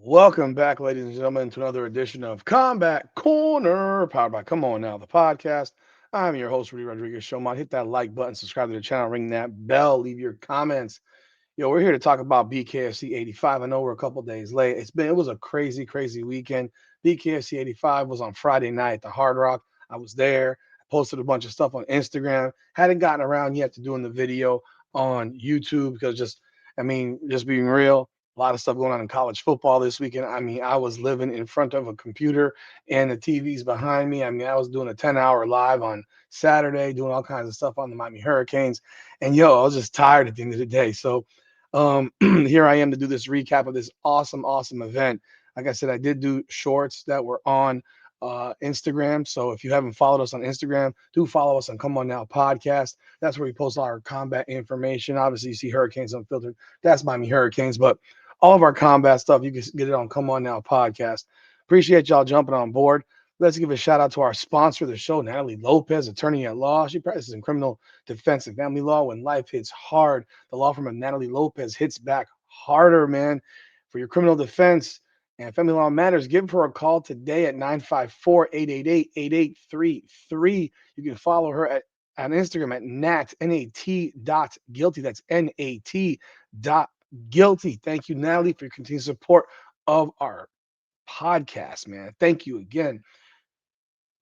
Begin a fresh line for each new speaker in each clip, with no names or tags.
Welcome back, ladies and gentlemen, to another edition of Combat Corner, powered by Come On Now, the podcast. I'm your host, Rudy Rodriguez Showman. Hit that like button, subscribe to the channel, ring that bell, leave your comments. Yo, we're here to talk about BKFC 85. I know we're a couple days late. It was a crazy, crazy weekend. BKFC 85 was on Friday night at the Hard Rock. I was there. I posted a bunch of stuff on Instagram. Hadn't gotten around yet to doing the video on YouTube because just being real, a lot of stuff going on in college football this weekend. I was living in front of a computer and the TVs behind me. I was doing a 10-hour live on Saturday, doing all kinds of stuff on the Miami Hurricanes. And I was just tired at the end of the day. So here I am to do this recap of this awesome, awesome event. Like I said, I did do shorts that were on Instagram. So if you haven't followed us on Instagram, do follow us on Come On Now Podcast. That's where we post all our combat information. Obviously, you see Hurricanes Unfiltered. That's Miami Hurricanes. But all of our combat stuff, you can get it on Come On Now Podcast. Appreciate y'all jumping on board. Let's give a shout out to our sponsor of the show, Natalie Lopez, attorney at law. She practices in criminal defense and family law. When life hits hard, the law firm of Natalie Lopez hits back harder, man. For your criminal defense and family law matters, give her a call today at 954-888-8833. You can follow her on Instagram at nat.guilty. That's nat.guilty. Thank you, Natalie, for your continued support of our podcast, man. Thank you again.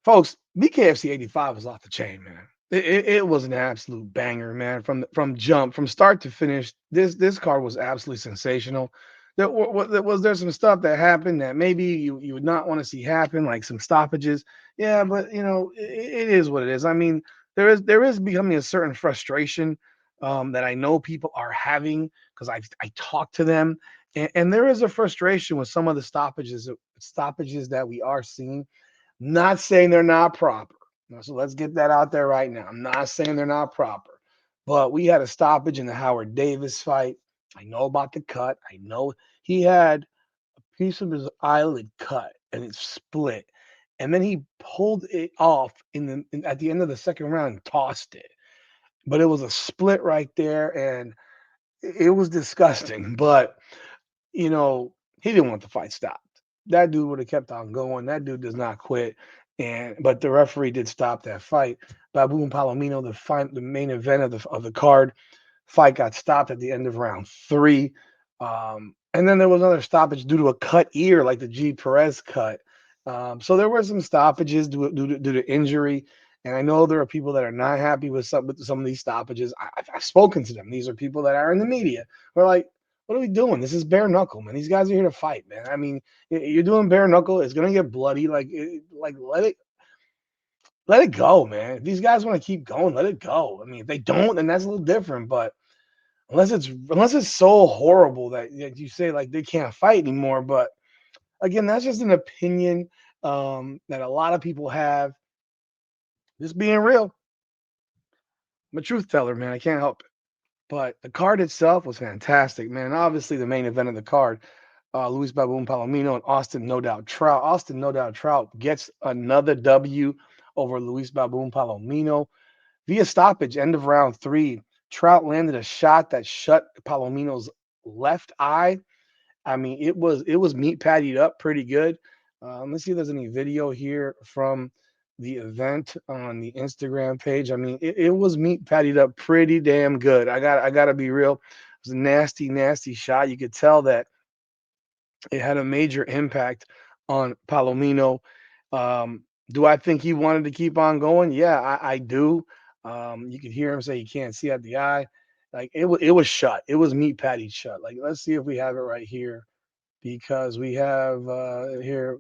Folks, BKFC 85 was off the chain, man. It was an absolute banger, man. From start to finish, this card was absolutely sensational. There's some stuff that happened that maybe you would not want to see happen, like some stoppages. Yeah, but it is what it is. There is becoming a certain frustration that I know people are having because I talk to them, and there is a frustration with some of the stoppages that we are seeing. Not saying they're not proper. So let's get that out there right now. I'm not saying they're not proper, but we had a stoppage in the Howard Davis fight. I know about the cut. I know he had a piece of his eyelid cut and it split. And then he pulled it off at the end of the second round and tossed it. But it was a split right there and it was disgusting. But he didn't want the fight stopped. That dude would have kept on going. That dude does not quit. But the referee did stop that fight. Babu and Palomino, the main event of the card, fight got stopped at the end of round three. And then there was another stoppage due to a cut ear, like the G Perez cut. So there were some stoppages due to injury. And I know there are people that are not happy with some of these stoppages. I've spoken to them. These are people that are in the media. We're like, what are we doing? This is bare knuckle, man. These guys are here to fight, man. You're doing bare knuckle. It's gonna get bloody. Let it go, man. If these guys want to keep going, let it go. If they don't, then that's a little different. But unless it's so horrible that you say like they can't fight anymore. But again, that's just an opinion that a lot of people have. Just being real. I'm a truth teller, man. I can't help it. But the card itself was fantastic, man. Obviously, the main event of the card, Luis Baboon Palomino and Austin No Doubt Trout. Austin No Doubt Trout gets another W over Luis Baboon Palomino via stoppage. End of round three, Trout landed a shot that shut Palomino's left eye. It was meat pattied up pretty good. Let's see if there's any video here from the event on the Instagram page. It was meat pattied up pretty damn good. I gotta be real. It was a nasty, nasty shot. You could tell that it had a major impact on Palomino. Do I think he wanted to keep on going? Yeah, I do. You could hear him say he can't see out the eye. Like it was shut. It was meat patty shut. Like let's see if we have it right here because we have here.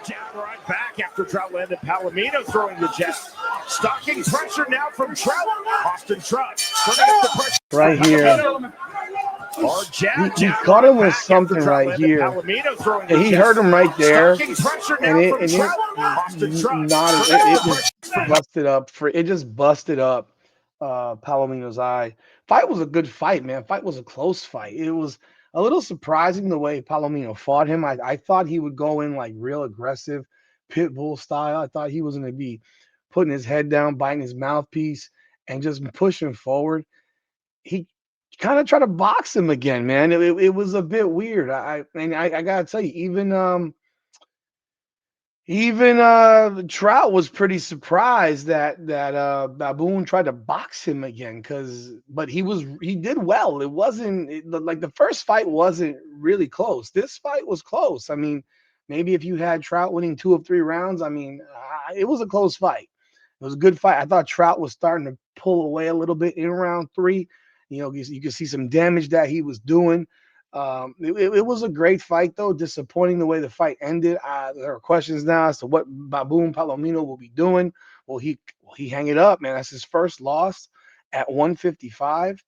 Down right back after Trout landed. Palomino throwing the jab. Stocking pressure now from Trout. Austin Trout turning up the pressure.
Right here. He caught him with something right here. Yeah, he heard him right there, and it busted up. It just busted up Palomino's eye. Fight was a good fight, man. Fight was a close fight. It was a little surprising the way Palomino fought him. I thought he would go in like real aggressive, pit bull style. I thought he was going to be putting his head down, biting his mouthpiece, and just pushing forward. He kind of try to box him again, man. It was a bit weird. I gotta tell you, even Trout was pretty surprised that Baboon tried to box him again, but he did well. It wasn't like the first fight wasn't really close. This fight was close. I mean, maybe if you had Trout winning 2 of 3 rounds, I mean, it was a close fight. It was a good fight. I thought Trout was starting to pull away a little bit in round 3. You could see some damage that he was doing. It was a great fight, though. Disappointing the way the fight ended. There are questions now as to what Baboon Palomino will be doing. Will he hang it up, man? That's his first loss at 155.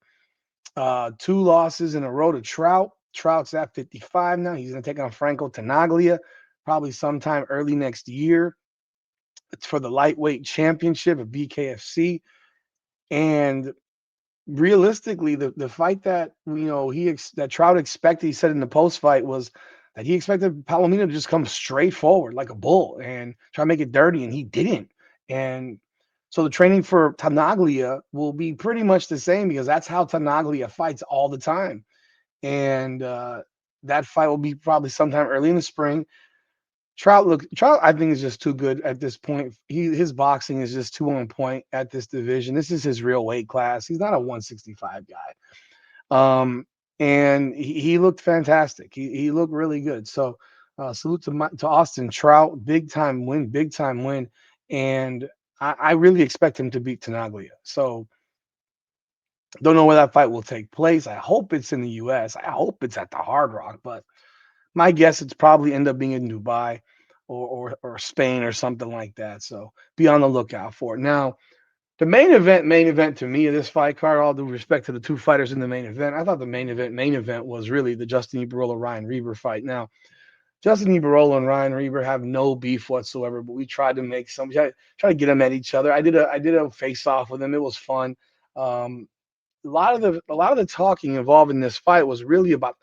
2 losses in a row to Trout. Trout's at 55 now. He's going to take on Franco Tenaglia probably sometime early next year. It's for the lightweight championship of BKFC. And realistically, the fight that that Trout expected, he said in the post fight, was that he expected Palomino to just come straight forward like a bull and try to make it dirty, and he didn't. And so the training for Tanaglia will be pretty much the same because that's how Tanaglia fights all the time. And that fight will be probably sometime early in the spring. Trout, I think, is just too good at this point. His boxing is just too on point at this division. This is his real weight class. He's not a 165 guy. And he looked fantastic. He looked really good. So salute to Austin Trout, big time win, and I really expect him to beat Tenaglia. So don't know where that fight will take place. I hope it's in the U.S. I hope it's at the Hard Rock, but my guess it's probably end up being in Dubai or Spain or something like that. So be on the lookout for it. Now, the main event to me of this fight card, all due respect to the 2 fighters in the main event, I thought the main event was really the Justin Ibarrola Ryan Reber fight. Now, Justin Ibarrola and Ryan Reber have no beef whatsoever, but we tried to make some try to get them at each other. I did a face off with them. It was fun. Um, a lot of the talking involved in this fight was really about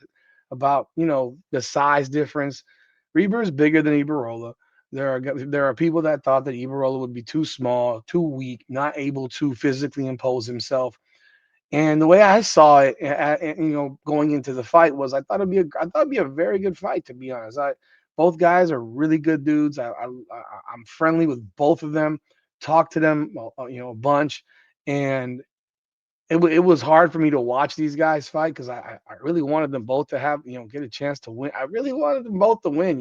the size difference. Reber is bigger than Ibarrola. There are people that thought that Ibarrola would be too small, too weak, not able to physically impose himself. And the way I saw it, going into the fight was I thought it'd be a very good fight, to be honest. Both guys are really good dudes. I'm friendly with both of them. Talk to them, a bunch, and it was hard for me to watch these guys fight because I really wanted them both to have get a chance to win. I really wanted them both to win,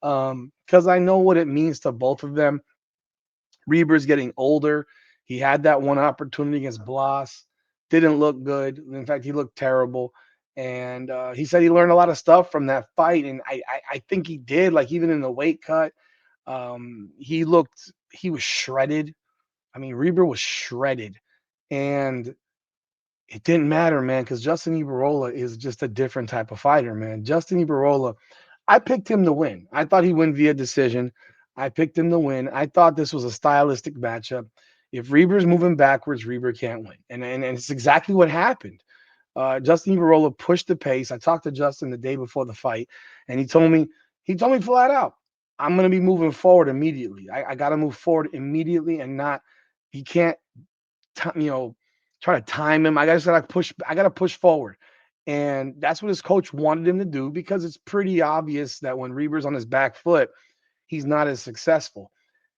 because I know what it means to both of them. Reber's getting older. He had that one opportunity against Blas, didn't look good. In fact, he looked terrible. And he said he learned a lot of stuff from that fight, and I think he did. Like even in the weight cut, he was shredded. I mean, Reber was shredded, and it didn't matter, man, because Justin Ibarrola is just a different type of fighter, man. Justin Ibarrola, I picked him to win. I thought he'd win via decision. I picked him to win. I thought this was a stylistic matchup. If Reber's moving backwards, Reber can't win. And it's exactly what happened. Justin Ibarrola pushed the pace. I talked to Justin the day before the fight, and he told me flat out, I'm gonna be moving forward immediately. I gotta move forward immediately and not he can't you know, try to time him. I gotta push forward. And that's what his coach wanted him to do because it's pretty obvious that when Reber's on his back foot, he's not as successful.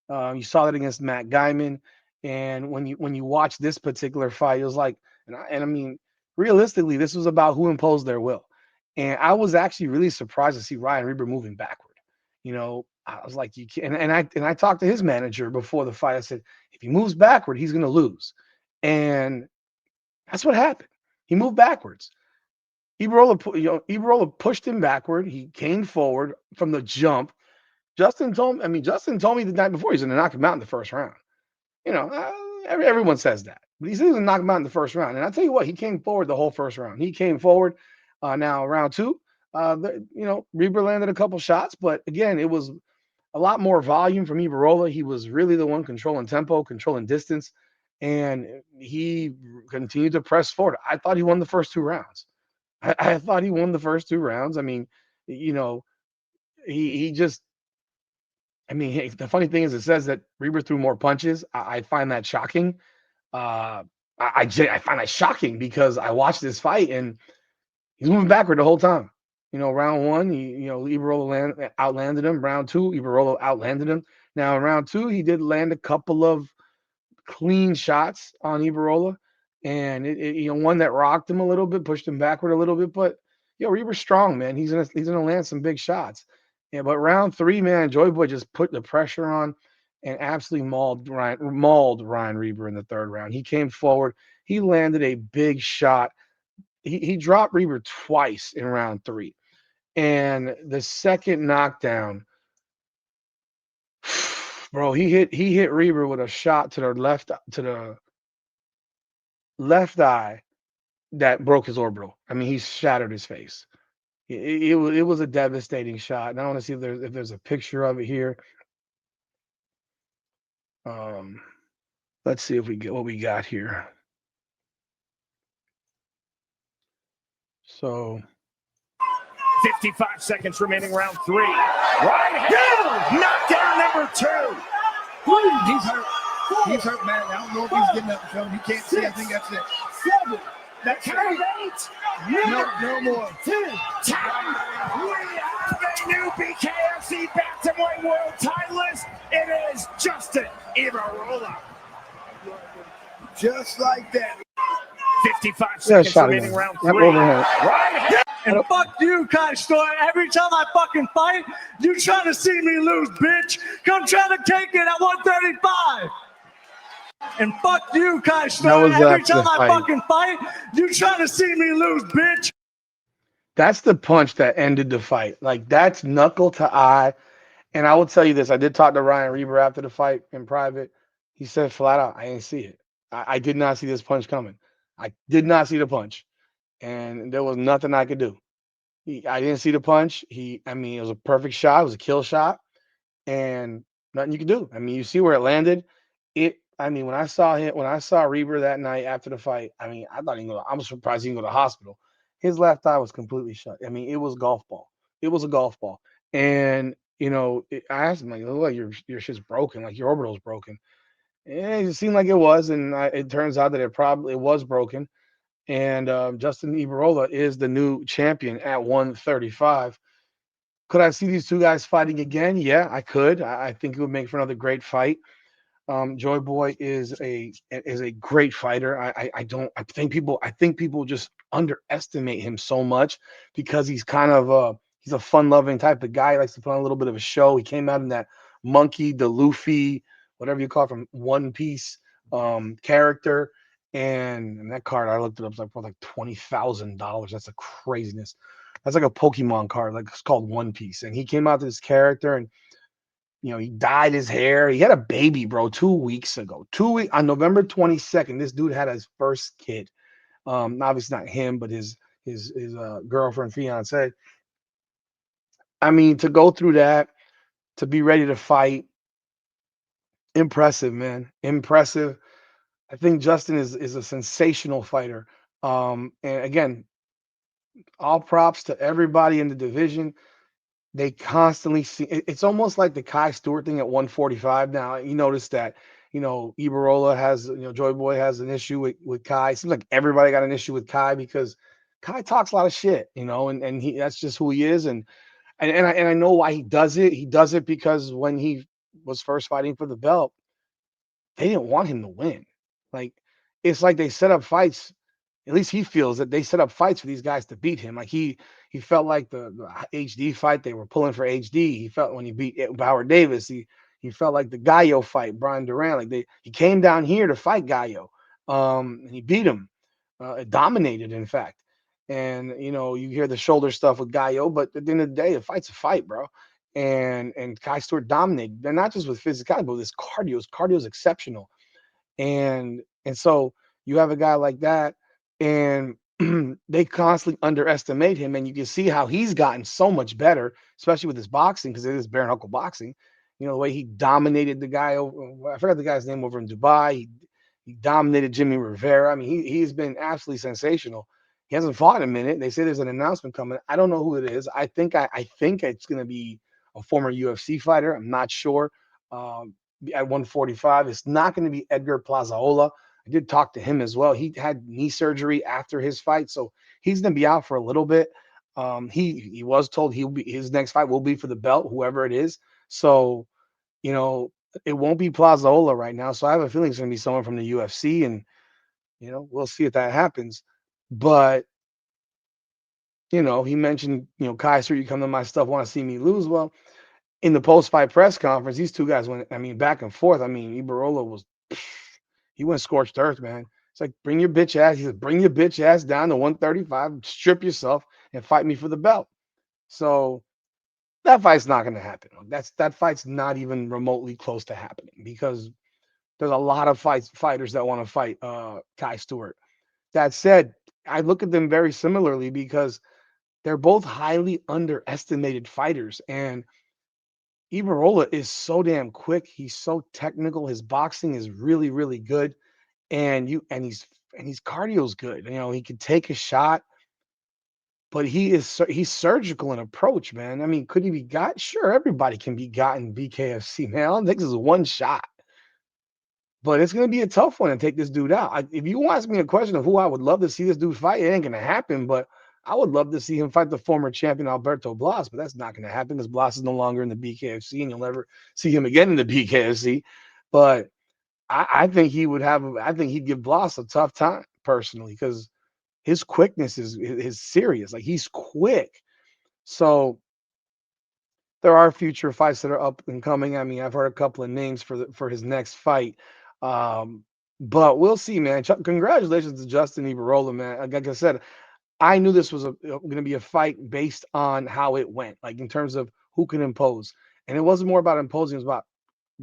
You saw that against Matt Guyman. And when you watch this particular fight, it was like, and I mean, realistically, this was about who imposed their will. And I was actually really surprised to see Ryan Reber moving backward. I was like, you can't. And I talked to his manager before the fight. I said, if he moves backward, he's going to lose. And that's what happened. He moved backwards. Ibarrola pushed him backward. He came forward from the jump. Justin told me the night before he's going to knock him out in the first round. Everyone says that, but he said he's going to knock him out in the first round. And I tell you what, he came forward the whole first round. He came forward. Now round two, Reber landed a couple shots, but again, it was a lot more volume from Ibarrola. He was really the one controlling tempo, controlling distance, and he continued to press forward. I thought he won the first 2 rounds. I thought he won the first 2 rounds. I mean, you know, he just. I mean, hey, the funny thing is, it says that Reber threw more punches. I find that shocking. I find that shocking because I watched this fight and he's moving backward the whole time. Round one, Ibarrola outlanded him. Round two, Ibarrola outlanded him. Now in round two, he did land a couple of clean shots on Ibarrola, and one that rocked him a little bit, pushed him backward a little bit. But Reber's strong, man. He's gonna land some big shots. Yeah, but round three, man, Joy Boy just put the pressure on and absolutely mauled Ryan Reber in the third round. He came forward, he landed a big shot. He dropped Reber twice in round three, and the second knockdown, bro, he hit Reber with a shot to the left eye that broke his orbital. I mean, he shattered his face. It was a devastating shot. And I want to see if there's a picture of it here. Um, let's see if we get what we got here. So
55 seconds remaining, round three. Right hand, knockdown number two.
He's hurt. He's hurt, man. I don't know if he's getting up to him. He can't see. I think that's it.
7. That's 8.
No more.
10. Time. We have a new BKFC Bantamweight World Titleist. It is Justin Ibarrola.
Just like that.
55 seconds
shot
remaining,
again.
round
Yep,
three.
overhand.
Right hand.
And fuck you, Kai Story. Every time I fucking fight, you trying to see me lose, bitch. Come try to take it at 135. And fuck you, Kai Story.
was
Every
after
time
the
I
fight.
fucking fight, you trying to see me lose, bitch.
That's the punch that ended the fight. Like that's knuckle to eye. And I will tell you this: I did talk to Ryan Reber after the fight in private. He said flat out, "I didn't see it. I did not see this punch coming. I did not see the punch, and there was nothing I could do. I didn't see the punch. I mean, it was a perfect shot. It was a kill shot, and nothing you could do. I mean, you see where it landed. I mean, when I saw Reber that night after the fight, I mean, I thought he I was surprised he didn't go to the hospital. His left eye was completely shut. I mean, it was golf ball. It was a golf ball. And I asked him like, "Look, like your shit's broken. Like your orbital's broken." And it seemed like it was, and it turns out that it was broken. And Justin Ibarrola is the new champion at 135. Could I see these two guys fighting again? Yeah, I could. I think it would make for another great fight. Joy Boy is a great fighter. I think people just underestimate him so much because he's kind of he's a fun loving type of guy. He likes to put on a little bit of a show. He came out in that monkey, the Luffy, whatever you call it, from One Piece character. And that card, I looked it up, it's like for like $20,000. That's a craziness. That's like a Pokemon card, like it's called One Piece. And he came out to this character and he dyed his hair. He had a baby, bro, 2 weeks ago. 2 weeks on November 22nd. This dude had his first kid. Obviously not him, but his girlfriend, fiance. I mean, to go through that, to be ready to fight, impressive, man. Impressive. I think Justin is a sensational fighter. And again, all props to everybody in the division. They constantly see it's almost like the Kai Stewart thing at 145 now. You notice that, Ibarrola has, Joy Boy has an issue with Kai. It seems like everybody got an issue with Kai because Kai talks a lot of shit, and he that's just who he is. And I know why he does it. He does it because when he was first fighting for the belt, they didn't want him to win. Like it's like they set up fights. At least he feels that they set up fights for these guys to beat him. Like he felt like the HD fight they were pulling for HD. He felt when he beat Howard Davis. He felt like the Gallo fight, Brian Duran. Like he came down here to fight Gallo, and he beat him, dominated in fact. And you hear the shoulder stuff with Gallo, but at the end of the day, a fight's a fight, bro. And Kai Stewart dominated. They're not just with physicality, but with his cardio. His cardio is exceptional. And so you have a guy like that, and they constantly underestimate him, and you can see how he's gotten so much better, especially with his boxing, because it is bare knuckle boxing. The way he dominated the guy over, I forgot the guy's name over in Dubai. He dominated Jimmy Rivera. I mean, he's been absolutely sensational. He hasn't fought in a minute. They say there's an announcement coming. I don't know who it is. I think it's going to be a former UFC fighter. I'm not sure. At 145, it's not going to be Edgar Plazaola. I did talk to him as well. He had knee surgery after his fight, so he's going to be out for a little bit. He was told his next fight will be for the belt, whoever it is. So you know, it won't be Plazola right now. So I have a feeling it's going to be someone from the UFC, and we'll see if that happens. But he mentioned, Kaiser, you come to my stuff, want to see me lose. Well, in the post-fight press conference, these two guys went, back and forth. Ibarrola was, he went scorched earth, man. It's like, bring your bitch ass. He said, bring your bitch ass down to 135, strip yourself, and fight me for the belt. So that fight's not going to happen. That fight's not even remotely close to happening because there's a lot of fighters that want to fight Kai Stewart. That said, I look at them very similarly because they're both highly underestimated fighters, and Ibarrola is so damn quick. He's so technical. His boxing is really, really good, and he's cardio's good. He can take a shot, but he's surgical in approach, man. Could he be got? Sure, everybody can be gotten BKFC, man. I don't think this is one shot, but it's gonna be a tough one to take this dude out. If you ask me a question of who I would love to see this dude fight, it ain't gonna happen. But I would love to see him fight the former champion Alberto Blas, but that's not gonna happen because Blas is no longer in the BKFC, and you'll never see him again in the BKFC. But I think he would have. I think he'd give Blas a tough time personally because his quickness is serious. Like he's quick. So there are future fights that are up and coming. I've heard a couple of names for his next fight. Um, but we'll see, man. Congratulations to Justin Ibarrola, man. Like I said, I knew this was going to be a fight based on how it went, like in terms of who can impose. And it wasn't more about imposing; it was about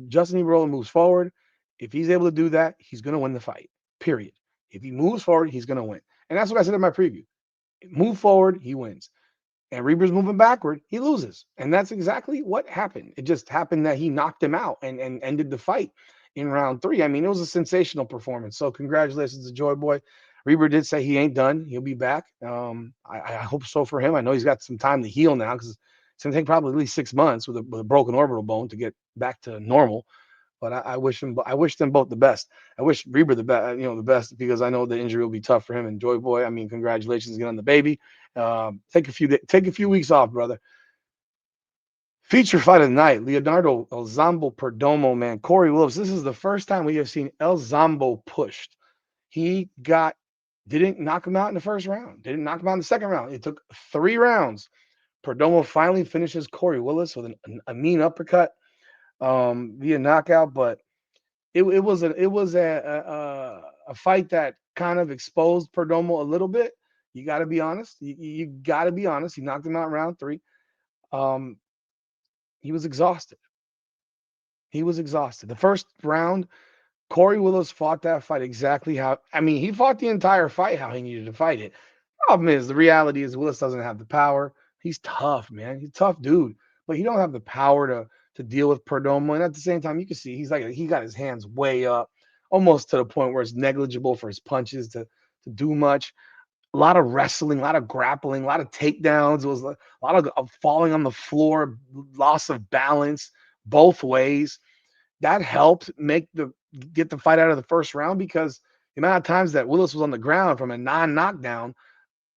Justin Ibarrola moves forward. If he's able to do that, he's going to win the fight. Period. If he moves forward, he's going to win. And that's what I said in my preview. Move forward, he wins. And Reber's moving backward, he loses. And that's exactly what happened. It just happened that he knocked him out and ended the fight in round 3. It was a sensational performance. So congratulations to Joy Boy. Reber did say he ain't done. He'll be back. I hope so for him. I know he's got some time to heal now because it's going to take probably at least 6 months with a broken orbital bone to get back to normal. But I wish them both the best. I wish Reber the best because I know the injury will be tough for him. And Joy Boy, congratulations again on the baby. Take a few weeks off, brother. Feature fight of the night: Leonardo El Zombo Perdomo, man. Corey Williams. This is the first time we have seen El Zombo pushed. He didn't knock him out in the first round. Didn't knock him out in the second round. It took 3 rounds. Perdomo finally finishes Corey Willis with a mean uppercut via knockout, but it was a fight that kind of exposed Perdomo a little bit. You got to be honest. You got to be honest. He knocked him out in round 3. He was exhausted. The first round, Corey Willis fought that fight exactly how. He fought the entire fight how he needed to fight it. Problem is, the reality is Willis doesn't have the power. He's tough, man. He's a tough dude, but he don't have the power to deal with Perdomo. And at the same time, you can see he got his hands way up, almost to the point where it's negligible for his punches to do much. A lot of wrestling, a lot of grappling, a lot of takedowns. It was a lot of falling on the floor, loss of balance both ways. That helped get the fight out of the first round because the amount of times that Willis was on the ground from a non-knockdown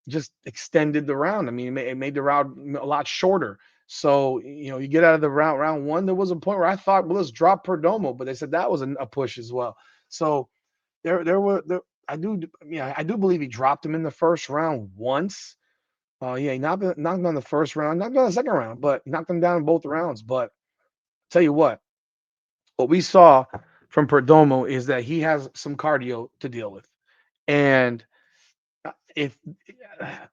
just extended the round. It made the round a lot shorter. So, you get out of the round 1, there was a point where I thought Willis dropped Perdomo, but they said that was a push as well. So I do believe he dropped him in the first round once. He knocked him on the first round, knocked him on the second round, but he knocked him down in both rounds. But tell you what we saw from Perdomo is that he has some cardio to deal with. And if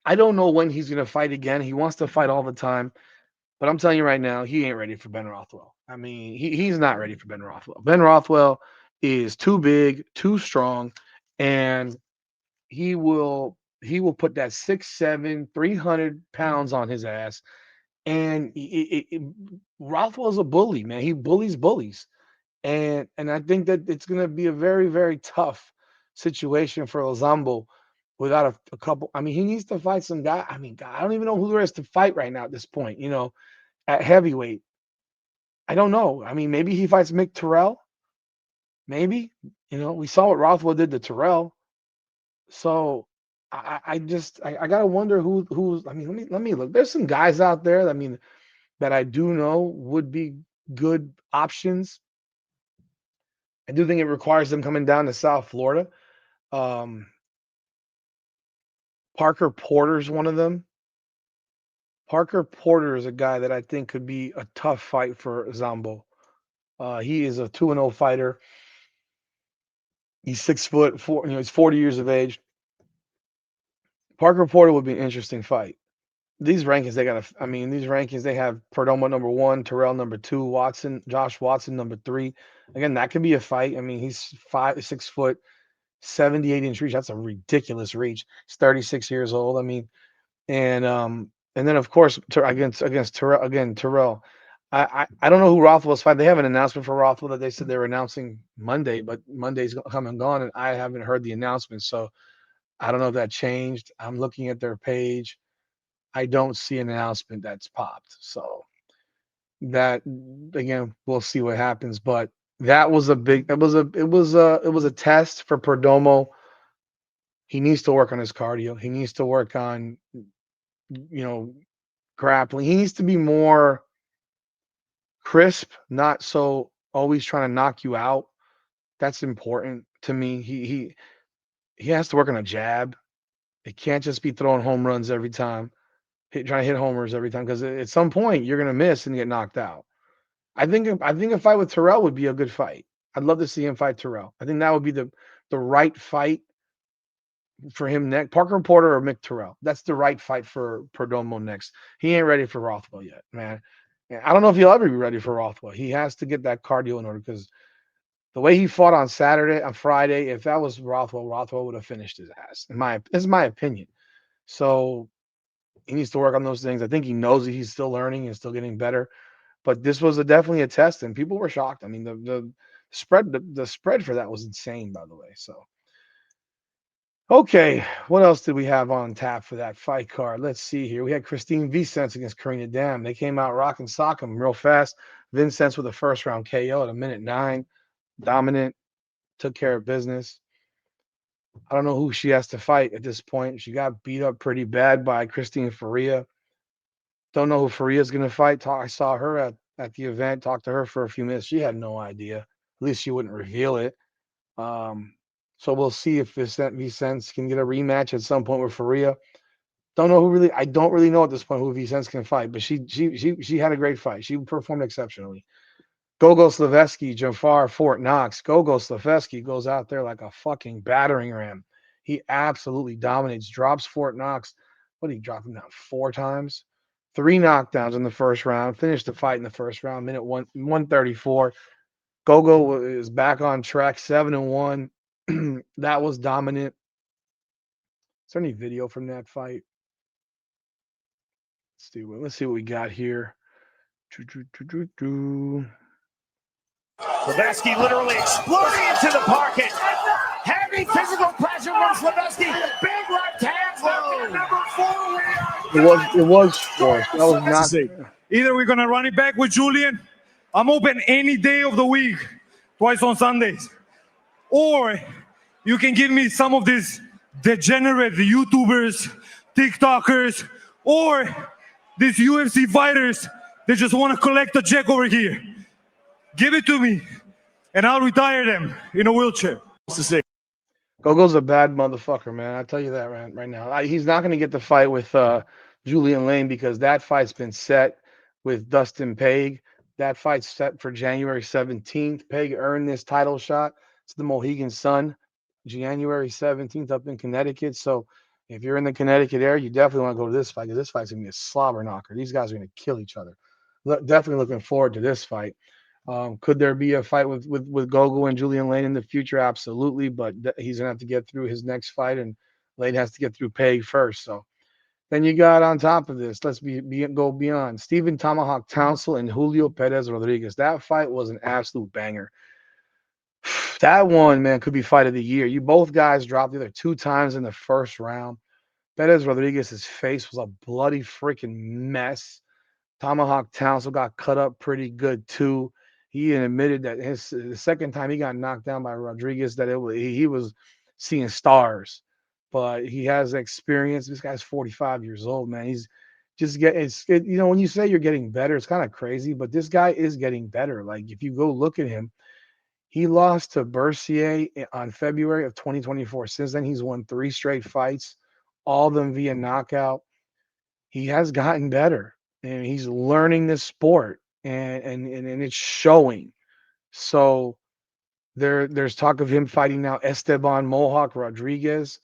I don't know when he's going to fight again, he wants to fight all the time. But I'm telling you right now, he ain't ready for Ben Rothwell. He's not ready for Ben Rothwell. Ben Rothwell is too big, too strong, and he will put that 6'7", 300 pounds on his ass. And Rothwell's a bully, man. He bullies. And I think that it's going to be a very, very tough situation for Ozambo without a couple. He needs to fight some guy. God, I don't even know who there is to fight right now at this point, at heavyweight. I don't know. Maybe he fights Mick Terrell. Maybe. We saw what Rothwell did to Terrell. So I gotta wonder who's. I mean, let me look. There's some guys out there. I mean, that I do know would be good options. I do think it requires them coming down to South Florida. Um, Parker Porter's one of them. Parker Porter is a guy that I think could be a tough fight for Zombo. He is a 2-0 fighter. He's 6 foot four. He's 40 years of age. Parker Porter would be an interesting fight. These rankings, they got to. I mean, these rankings, they have Perdomo number 1, Terrell number 2, Josh Watson number 3. Again, that could be a fight. I mean, he's 6 foot, 78-inch reach. That's a ridiculous reach. He's 36 years old. I mean, and then of course against Terrell again Terrell. I don't know who Rothwell's fight. They have an announcement for Rothwell that they said they were announcing Monday, but Monday's come and gone, and I haven't heard the announcement. So I don't know if that changed. I'm looking at their page. I don't see an announcement that's popped. So that again, we'll see what happens. But that was a big. It was a test for Perdomo. He needs to work on his cardio. He needs to work on you know grappling. He needs to be more crisp, not so always trying to knock you out. That's important to me. He has to work on a jab. It can't just be throwing home runs every time, trying to hit homers every time, because at some point you're gonna miss and get knocked out. I think a fight with Terrell would be a good fight. I'd love to see him fight Terrell. I think that would be the right fight for him next. Parker Porter or Mick Terrell. That's the right fight for Perdomo next. He ain't ready for Rothwell yet, man. And I don't know if he'll ever be ready for Rothwell. He has to get that cardio in order, because the way he fought on Friday, if that was Rothwell would have finished his ass. This is my opinion. So he needs to work on those things. I think he knows that he's still learning and still getting better. But this was definitely a test, and people were shocked. I mean, the spread for that was insane, by the way. So okay, what else did we have on tap for that fight card? Let's see here. We had Christine Vicens against Karina Dam. They came out rocking sock 'em real fast. Vicens with a first round KO at a minute 9, dominant, took care of business. I don't know who she has to fight at this point. She got beat up pretty bad by Christine Faria. Don't know who Faria's going to fight. I saw her at the event, talked to her for a few minutes. She had no idea. At least she wouldn't reveal it. Um, so we'll see if Vicens can get a rematch at some point with Faria. Don't know who really. I don't really know at this point who Vicens can fight, but she had a great fight. She performed exceptionally. Gogo Slavetsky, Jafar Fort Knox. Gogo Slavetsky goes out there like a fucking battering ram. He absolutely dominates. Drops Fort Knox. What did he drop him down 4 times? 3 knockdowns in the first round. Finished the fight in the first round. Minute 134. Gogo is back on track. 7-1. That was dominant. Is there any video from that fight? Let's see what we got here.
Levesky literally exploding into the pocket. Heavy physical pressure from Levesky. Big left hands left at number 4.
It was forced. That was not.
Either we're gonna run it back with Julian. I'm open any day of the week, twice on Sundays. Or you can give me some of these degenerate YouTubers, TikTokers, or these UFC fighters that just want to collect a check over here. Give it to me, and I'll retire them in a wheelchair.
Gogo's a bad motherfucker, man. I tell you that right now. He's not going to get the fight with Julian Lane, because that fight's been set with Dustin Paige. That fight's set for January 17th. Paige earned this title shot. It's the Mohegan Sun, January 17th up in Connecticut. So if you're in the Connecticut area, you definitely want to go to this fight, because this fight's going to be a slobber knocker. These guys are going to kill each other. Definitely looking forward to this fight. Could there be a fight with Gogo and Julian Lane in the future? Absolutely, but he's gonna have to get through his next fight, and Lane has to get through Paige first. So then you got on top of this. Let's go beyond. Stephen Tomahawk Townsend and Julio Perez Rodriguez. That fight was an absolute banger. That one, man, could be fight of the year. You both guys dropped the other 2 times in the first round. Perez Rodriguez's face was a bloody freaking mess. Tomahawk Townsend got cut up pretty good too. he admitted that the second time he got knocked down by Rodriguez, that he was seeing stars. But he has experience. This guy's 45 years old, man. He's just when you say you're getting better, it's kind of crazy, but this guy is getting better. Like if you go look at him, he lost to Bercier on February of 2024. Since then, he's won 3 straight fights, all of them via knockout. He has gotten better, and he's learning this sport, and it's showing. So there's talk of him fighting now Esteban Mohawk Rodriguez.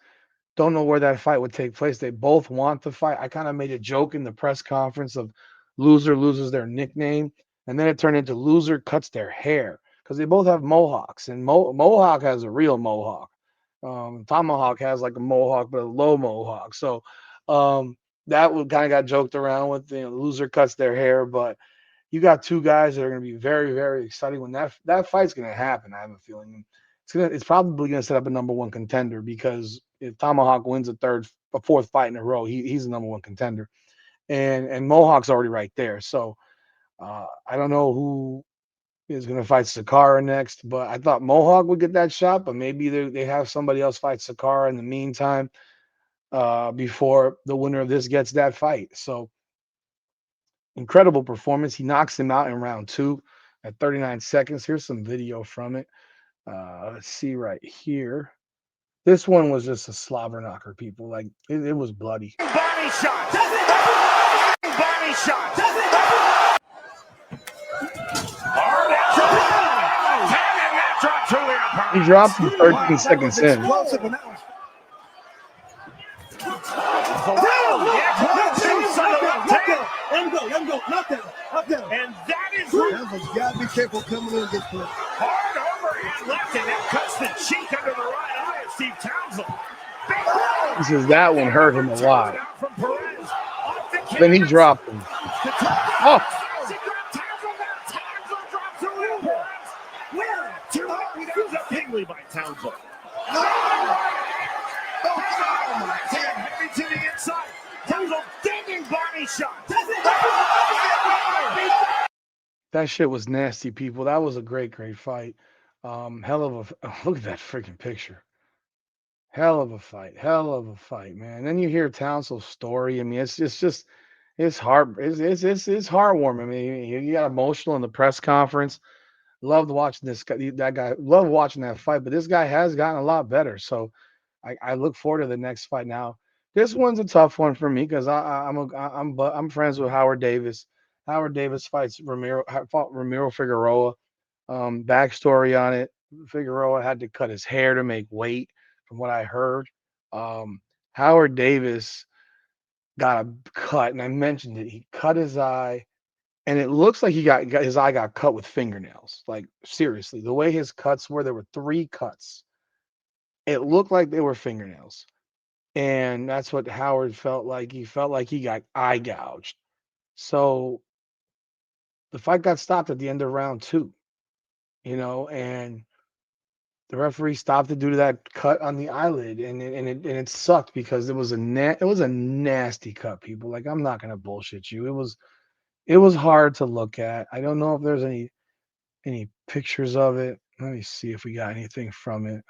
Don't know where that fight would take place. They both want the fight. I kind of made a joke in the press conference of loser loses their nickname, and then it turned into loser cuts their hair because they both have mohawks, and Mohawk has a real mohawk. Tomahawk has like a mohawk, but a low mohawk. So that would kind of got joked around with. Loser cuts their hair, but you got two guys that are going to be very, very exciting when that fight's going to happen. I have a feeling it's probably going to set up a number 1 contender because if Tomahawk wins a fourth fight in a row, he's the number 1 contender, and Mohawk's already right there. So I don't know who is going to fight Sakara next, but I thought Mohawk would get that shot, but maybe they have somebody else fight Sakara in the meantime before the winner of this gets that fight. So incredible performance. He knocks him out in round 2 at 39 seconds. Here's some video from it. Let's see right here. This one was just a slobber knocker, people. Like it was bloody.
Body shot. Body shot.
He dropped him 13 seconds in.
And that is
gotta be careful coming in this place.
hard overhand left, and that cuts the cheek under the right eye of Steve Townsend.
He says that one hurt him a lot. Then he dropped him. Oh.
By Townsend. Heavy to the inside. Townsend digging body shot.
That shit was nasty, people. That was a great, great fight. Hell of a look at that freaking picture. Hell of a fight. Hell of a fight, man. And then you hear Townsend's story. I mean, it's just it's heartwarming. I mean, you got emotional in the press conference. Loved watching that guy. Loved watching that fight, but this guy has gotten a lot better. So I look forward to the next fight. Now, this one's a tough one for me because I'm friends with Howard Davis. Howard Davis fought Ramiro Figueroa. Backstory on it: Figueroa had to cut his hair to make weight, from what I heard. Howard Davis got a cut, and I mentioned it. He cut his eye. And it looks like his eye got cut with fingernails. Like seriously, the way his cuts were, there were 3 cuts. It looked like they were fingernails. And that's what Howard felt like. He felt like he got eye gouged. So the fight got stopped at the end of round 2, and the referee stopped it due to that cut on the eyelid, and it sucked because it was a nasty cut, people. Like, I'm not gonna bullshit you. It was hard to look at. I don't know if there's any pictures of it. Let me see if we got anything from it.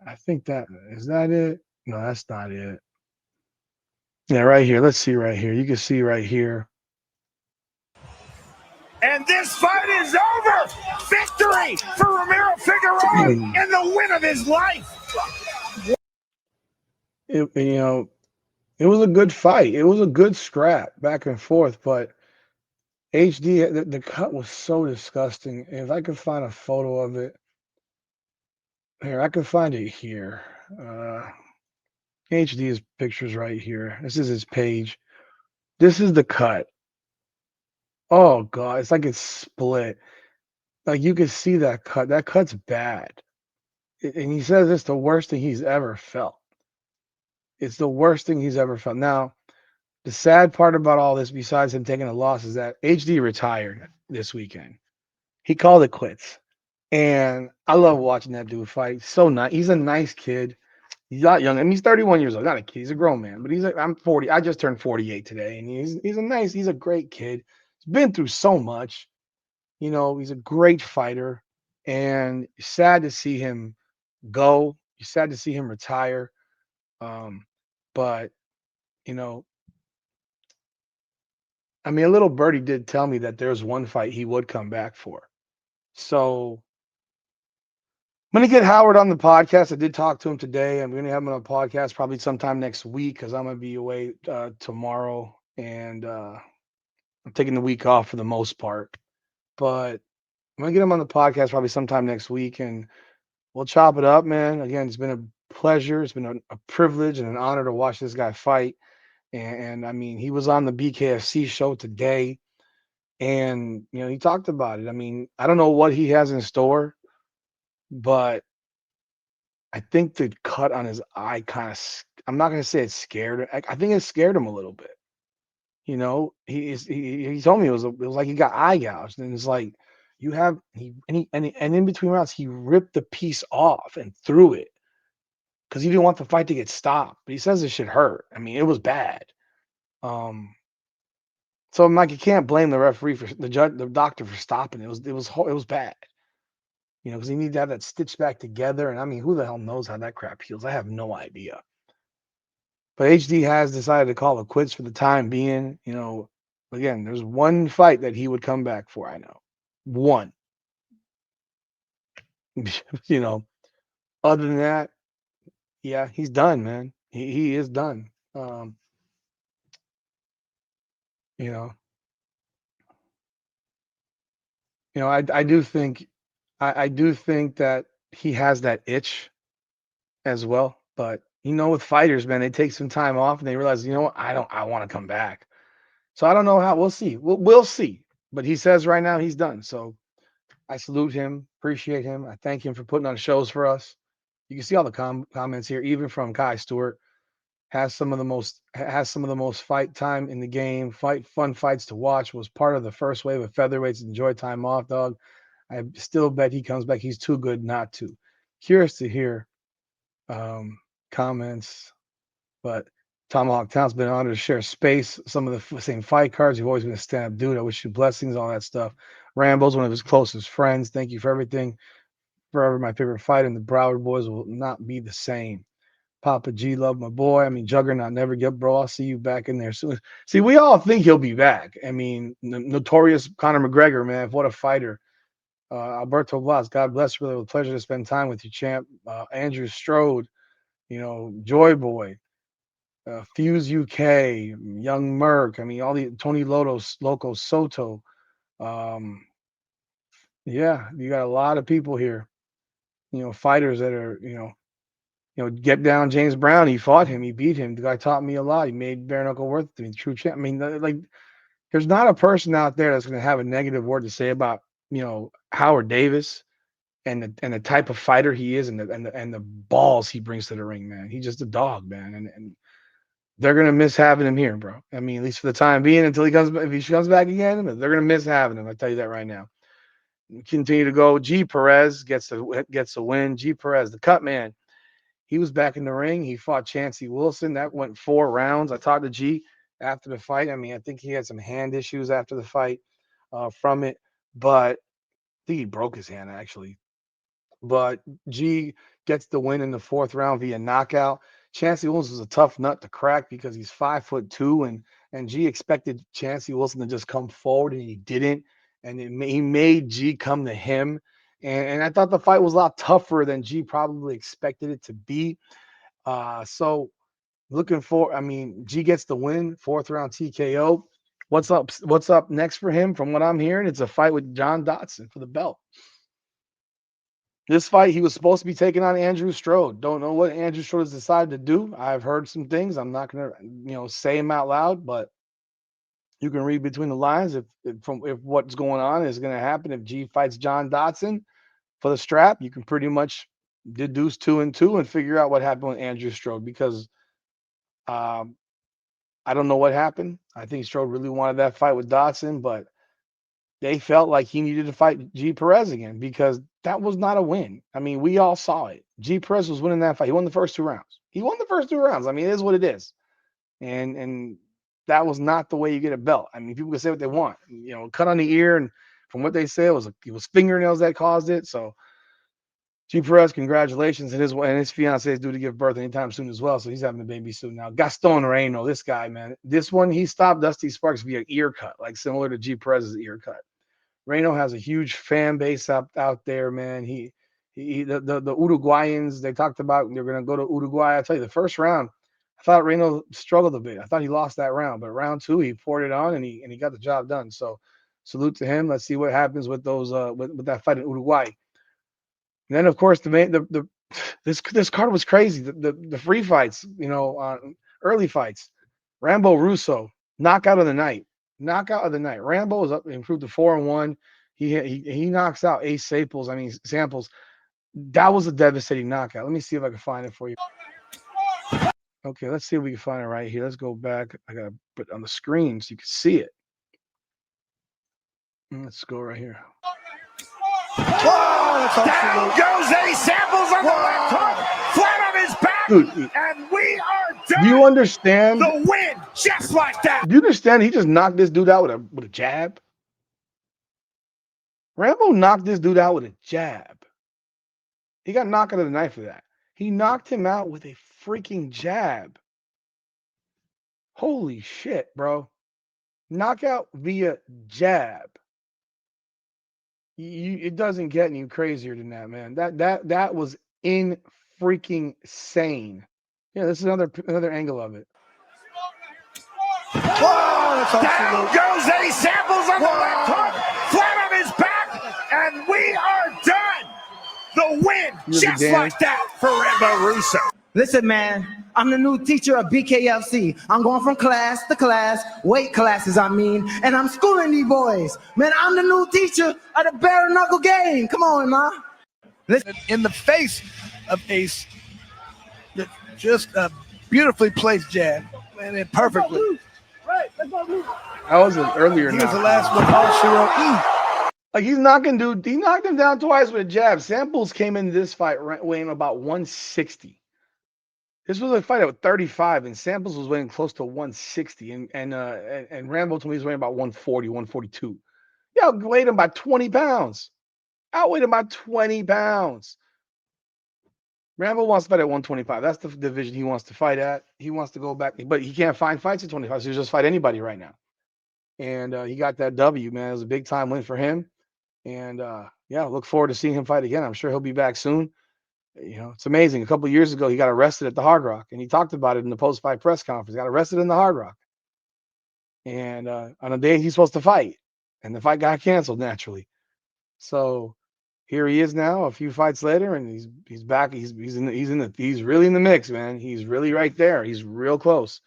I think is that it? No, that's not it. Yeah, right here. Let's see right here. You can see right here.
And this fight is over. Victory for Ramiro Figueroa in the win of his life.
It was a good fight. It was a good scrap back and forth, but HD, the cut was so disgusting. If I could find a photo of it, here, I can find it here. HD's picture's right here. This is his page. This is the cut. Oh God, it's like it's split. Like you can see that cut. That cut's bad. And he says it's the worst thing he's ever felt. It's the worst thing he's ever felt. Now, the sad part about all this, besides him taking a loss, is that HD retired this weekend. He called it quits. And I love watching that dude fight. So nice. He's a nice kid. He's not young. I mean, he's 31 years old. Not a kid. He's a grown man. But I'm 40. I just turned 48 today. And he's a great kid. He's been through so much. He's a great fighter, and sad to see him go. Sad to see him retire. Um, but you know, I mean, a little birdie did tell me that there's one fight he would come back for. So I'm gonna get Howard on the podcast. I did talk to him today. I'm gonna have him on a podcast probably sometime next week because I'm gonna be away tomorrow, and I'm taking the week off for the most part. But I'm gonna get him on the podcast probably sometime next week, and we'll chop it up, man. Again, it's been a pleasure. It's been a privilege and an honor to watch this guy fight. And I mean, he was on the BKFC show today, and he talked about it. I mean, I don't know what he has in store, but I think the cut on his eye kind of, I'm not going to say it scared. I think it scared him a little bit. He told me it was like he got eye gouged, and it's like you have and in between rounds he ripped the piece off and threw it because he didn't want the fight to get stopped. But he says this shit hurt. I mean, it was bad. Um, so I'm like, you can't blame the referee for the judge, the doctor for stopping it. It was bad. Because he needed to have that stitched back together. And I mean, who the hell knows how that crap heals? I have no idea. But HD has decided to call it quits for the time being. Again, there's one fight that he would come back for. I know one. you know, Other than that, yeah, he's done, man. He is done. You know, I do think that he has that itch as well. But with fighters, man, they take some time off and they realize, what, I want to come back. So I don't know how. We'll see. We'll see. But he says right now he's done. So I salute him, appreciate him. I thank him for putting on shows for us. You can see all the comments here, even from Kai Stewart. Has some of the most fight time in the game. Fun fights to watch. Was part of the first wave of featherweights. Enjoy time off, dog. I still bet he comes back. He's too good not to. Curious to hear comments, but Tomahawk Town's been honored to share space. Some of the same fight cards. You've always been a stand-up dude. I wish you blessings, all that stuff. Rambo's one of his closest friends. Thank you for everything. Forever my favorite fight, and the Broward boys will not be the same. Papa G, love my boy. I mean, Juggernaut, never get, bro. I'll see you back in there soon. See, we all think he'll be back. I mean, notorious Conor McGregor, man. What a fighter. Alberto Blas, God bless you. Really, a pleasure to spend time with you, champ. Andrew Strode, Joy Boy, Fuse UK, Young Merc. I mean, all the Tony Loco Soto. Um, yeah, you got a lot of people here. Fighters that are, get down James Brown. He fought him. He beat him. The guy taught me a lot. He made Bare Knuckle worth it to me. True champ. I mean, like, there's not a person out there that's going to have a negative word to say about, Howard Davis and the type of fighter he is and the balls he brings to the ring, man. He's just a dog, man. And they're gonna miss having him here, bro. I mean, at least for the time being, until he comes, if he comes back again, they're gonna miss having him. I tell you that right now. Continue to go. G Perez gets a win. G Perez, the cut man, he was back in the ring. He fought Chancey Wilson. That went 4 rounds. I talked to G after the fight. I mean, I think he had some hand issues after the fight from it, but I think he broke his hand actually. But G gets the win in the fourth round via knockout. Chancey Wilson was a tough nut to crack because he's 5'2", and G expected Chancey Wilson to just come forward, and he didn't. And he made G come to him. And I thought the fight was a lot tougher than G probably expected it to be. So looking for, I mean, G gets the win, fourth round TKO. What's up? What's up next for him? From what I'm hearing, it's a fight with John Dotson for the belt. This fight, he was supposed to be taking on Andrew Strode. Don't know what Andrew Strode has decided to do. I've heard some things. I'm not gonna, say them out loud, but you can read between the lines if what's going on is going to happen. If G fights John Dotson for the strap, you can pretty much deduce 2 and 2 and figure out what happened with Andrew Strode because um, I don't know what happened. I think Strode really wanted that fight with Dotson, but they felt like he needed to fight G Perez again because that was not a win. I mean, we all saw it. G Perez was winning that fight. He won the first 2 rounds. I mean, it is what it is. And that was not the way you get a belt. I mean, people can say what they want. Cut on the ear and from what they say, it was fingernails that caused it. So G Perez, congratulations, and his fiance is due to give birth anytime soon as well. So he's having a baby soon now. Gaston Reno, this guy, man, this one he stopped Dusty Sparks via ear cut, like similar to G Perez's ear cut. Reno has a huge fan base out there, man. The Uruguayans they talked about they're gonna go to Uruguay. I tell you, the first round, I thought Reno struggled a bit. I thought he lost that round, but round two he poured it on and he got the job done. So salute to him. Let's see what happens with those with that fight in Uruguay. And then of course this card was crazy. The free fights, early fights. Rambo Russo, knockout of the night. Knockout of the night. Rambo is up, improved to 4-1. He knocks out Ace Samples. That was a devastating knockout. Let me see if I can find it for you. Okay, let's see if we can find it right here. Let's go back. I gotta put it on the screen so you can see it. Let's go right here.
Down goes Ace Samples on the left hook, flat on his back,
Dude,
and we are done.
Do you understand?
The win, just like that.
Do you understand? He just knocked this dude out with a jab. Rambo knocked this dude out with a jab. He got knocked out of the night for that. He knocked him out with a freaking jab. Holy shit, bro. Knockout via jab. It doesn't get any crazier than that, man. That was in freaking sane. Yeah, this is another angle of it.
Down goes Ace Samples on the left hook, flat on his back, and we are done. The win, just like that for Rambo Russo.
Listen, man, I'm the new teacher of BKFC. I'm going from class to class, weight classes, and I'm schooling these boys. Man, I'm the new teacher of the Bare Knuckle game. Come on, ma.
Listen, in the face of Ace, just a beautifully placed jab, and it perfectly.
That was an earlier
He was
knock.
the last one, all Shiro E.
Like he knocked him down twice with a jab. Samples came into this fight weighing about 160. This was a fight at 35, and Samples was weighing close to 160, and Rambo told me he was weighing about 140, 142. Yeah, outweighed him by 20 pounds. Outweighed him by 20 pounds. Rambo wants to fight at 125. That's the division he wants to fight at. He wants to go back, but he can't find fights at 25, so he'll just fight anybody right now. And he got that W, man. It was a big time win for him. And look forward to seeing him fight again. I'm sure he'll be back soon. It's amazing. A couple of years ago, he got arrested at the Hard Rock, and he talked about it in the post-fight press conference. He got arrested in the Hard Rock, and on a day he's supposed to fight, and the fight got canceled naturally. So here he is now, a few fights later, and he's back. He's really in the mix, man. He's really right there. He's real close.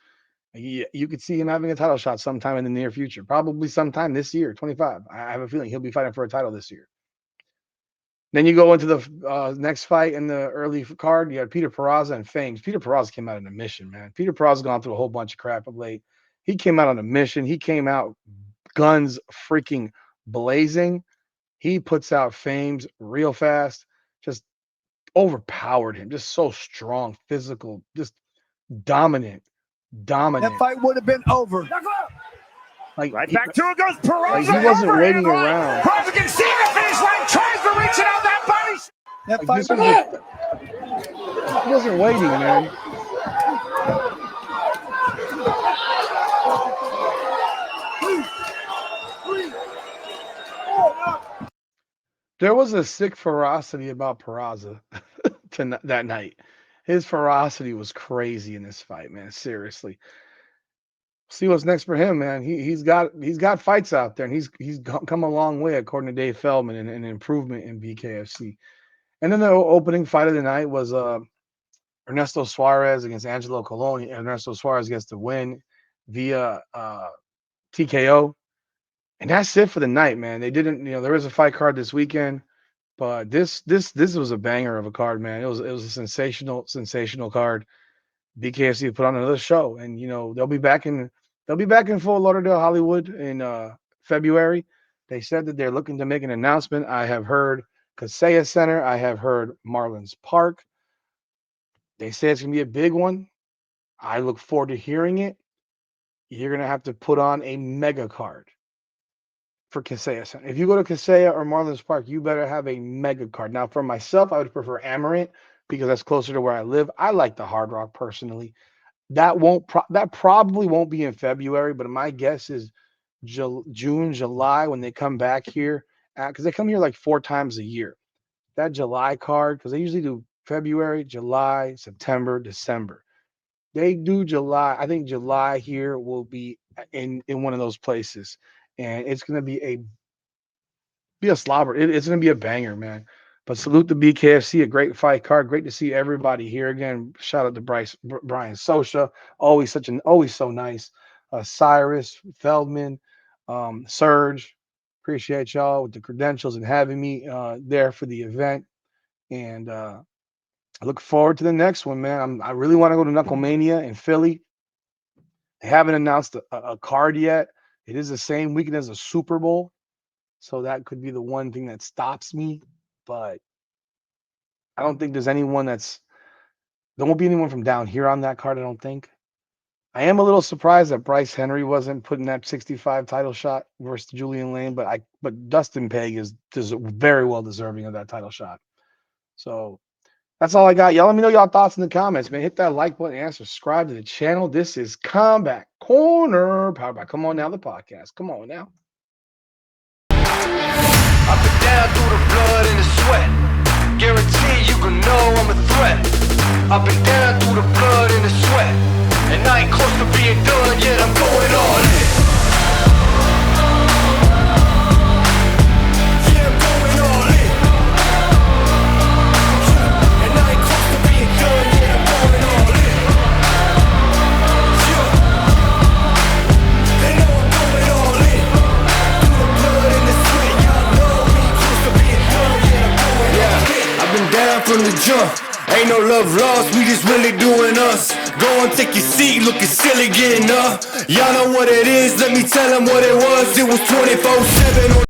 You could see him having a title shot sometime in the near future, probably sometime this year, 25. I have a feeling he'll be fighting for a title this year. Then you go into the next fight in the early card. You had Peter Peraza and Fames. Peter Peraza came out on a mission, man. Peter Peraza's gone through a whole bunch of crap of late. He came out on a mission. He came out guns freaking blazing. He puts out Fames real fast, just overpowered him, just so strong, physical, just dominant.
That fight would have been over.
Like
Right back to it goes Peraza.
Like he wasn't waiting around.
Peraza can see the finish line, tries to reach it out that body.
That
Like,
fight
he wasn't waiting, man. There was a sick ferocity about Peraza that night. His ferocity was crazy in this fight, man. Seriously. See what's next for him, man. He's got fights out there, and he's come a long way, according to Dave Feldman, and an improvement in BKFC. And then the opening fight of the night was Ernesto Suarez against Angelo Colon. Ernesto Suarez gets the win via TKO. And that's it for the night, man. They didn't, there was a fight card this weekend, but this was a banger of a card, man. It was a sensational card. BKFC put on another show, and they'll be back in Fort Lauderdale, Hollywood in February. They said that they're looking to make an announcement. I have heard Kaseya Center. I have heard Marlins Park. They say it's gonna be a big one. I look forward to hearing it. You're gonna have to put on a mega card. for Kaseya Center. If you go to Kaseya or Marlins Park, you better have a mega card. Now, for myself, I would prefer Amarant because that's closer to where I live. I like the Hard Rock personally. That probably won't be in February, but my guess is June, July when they come back here because they come here like 4 times a year. That July card because they usually do February, July, September, December. They do July. I think July here will be in one of those places, and it's gonna be a slobber. It's gonna be a banger, man. But salute the BKFC, a great fight card. Great to see everybody here again. Shout out to Brian Sosha, always so nice. Cyrus Feldman, Serge, appreciate y'all with the credentials and having me there for the event. And I look forward to the next one, man. I really want to go to Knucklemania in Philly. They haven't announced a card yet. It is the same weekend as a Super Bowl. So that could be the one thing that stops me. But I don't think there won't be anyone from down here on that card, I don't think. I am a little surprised that Bryce Henry wasn't putting that 65 title shot versus Julian Lane, but Dustin Peg is very well deserving of that title shot. So that's all I got. Y'all let me know y'all thoughts in the comments, man. Hit that like button and subscribe to the channel. This is Combat Corner, powered by Come On Now, the podcast. Come on now.
I've been down through the blood and the sweat. Guarantee you can know I'm a threat. I've been down through the blood and the sweat. And I ain't close to being done yet, I'm going all in. Yeah, I'm going all in. And I ain't close to being done yet, I'm going all in. Yeah. They know I'm going all in. Through the blood and the sweat, y'all know we ain't close to being done yet, I'm going all in. I've been down from the jump. Ain't no love lost, we just really doing us. Go and take your seat, looking silly getting up. Y'all know what it is, let me tell them what it was. It was 24/7.